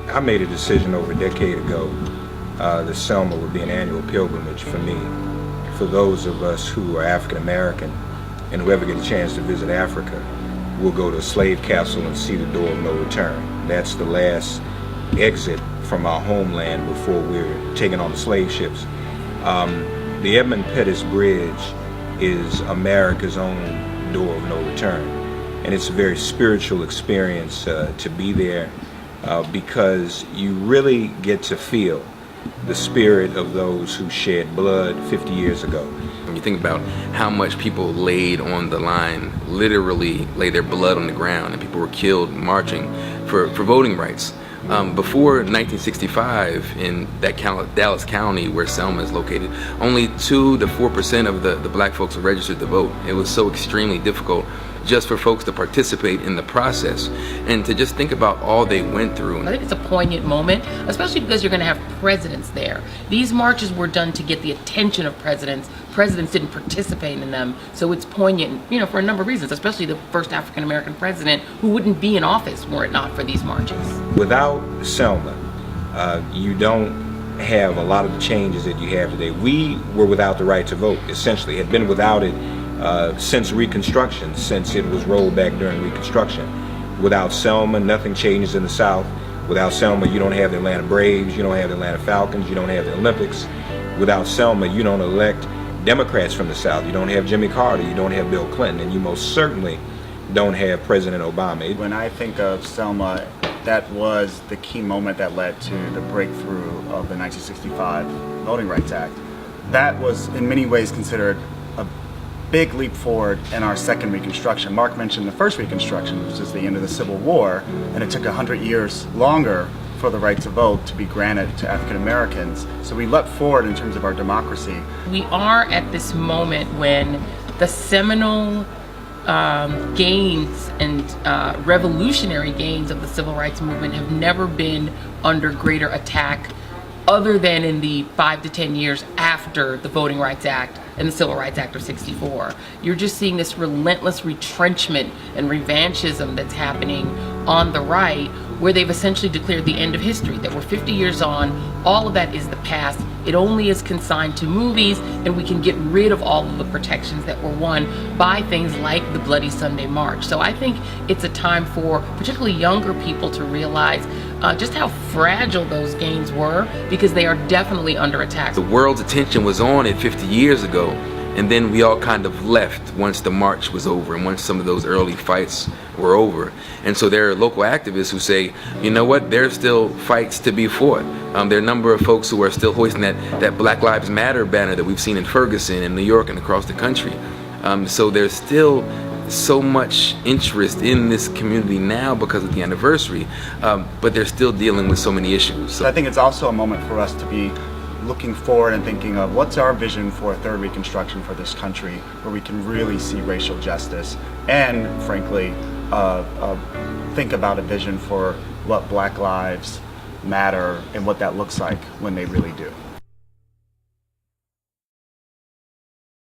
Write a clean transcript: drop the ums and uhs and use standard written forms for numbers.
I made a decision over a decade ago that Selma would be an annual pilgrimage for me. For those of us who are African American and who ever get a chance to visit Africa, we'll go to a slave castle and see the door of no return. That's the last exit from our homeland before we're taken on the slave ships. The Edmund Pettus Bridge is America's own door of no return. And it's a very spiritual experience to be there because you really get to feel the spirit of those who shed blood 50 years ago. When you think about how much people laid on the line, literally laid their blood on the ground, and people were killed marching for voting rights. Before 1965, in that Dallas County where Selma is located, only 2 to 4% of the black folks were registered to vote. It was so extremely difficult just for folks to participate in the process and to just think about all they went through. I think it's a poignant moment, especially because you're going to have presidents there. These marches were done to get the attention of presidents. Presidents didn't participate in them, so it's poignant, for a number of reasons, especially the first African American president who wouldn't be in office were it not for these marches. Without Selma, you don't have a lot of the changes that you have today. We were without the right to vote, essentially, had been without it since Reconstruction, since it was rolled back during Reconstruction. Without Selma, nothing changes in the South. Without Selma, you don't have the Atlanta Braves, you don't have the Atlanta Falcons, you don't have the Olympics. Without Selma, you don't elect Democrats from the South. You don't have Jimmy Carter, you don't have Bill Clinton, and you most certainly don't have President Obama. When I think of Selma, that was the key moment that led to the breakthrough of the 1965 Voting Rights Act. That was in many ways considered a big leap forward in our second Reconstruction. Mark mentioned the first Reconstruction, which is the end of the Civil War, and it took 100 years longer for the right to vote to be granted to African Americans. So we leapt forward in terms of our democracy. We are at this moment when the seminal gains and revolutionary gains of the civil rights movement have never been under greater attack other than in the 5 to 10 years after the Voting Rights Act and the Civil Rights Act of '64. You're just seeing this relentless retrenchment and revanchism that's happening on the right, where they've essentially declared the end of history, that we're 50 years on, all of that is the past, it only is consigned to movies, and we can get rid of all of the protections that were won by things like the Bloody Sunday March. So I think it's a time for particularly younger people to realize just how fragile those gains were, because they are definitely under attack. The world's attention was on it 50 years ago, and then we all kind of left once the march was over and once some of those early fights were over. And so there are local activists who say, you know what, there's still fights to be fought. There are a number of folks who are still hoisting that Black Lives Matter banner that we've seen in Ferguson and New York and across the country. So there's still so much interest in this community now because of the anniversary, but they're still dealing with so many issues. So I think it's also a moment for us to be looking forward and thinking of what's our vision for a third Reconstruction for this country, where we can really see racial justice and, frankly, think about a vision for what Black Lives Matter and what that looks like when they really do.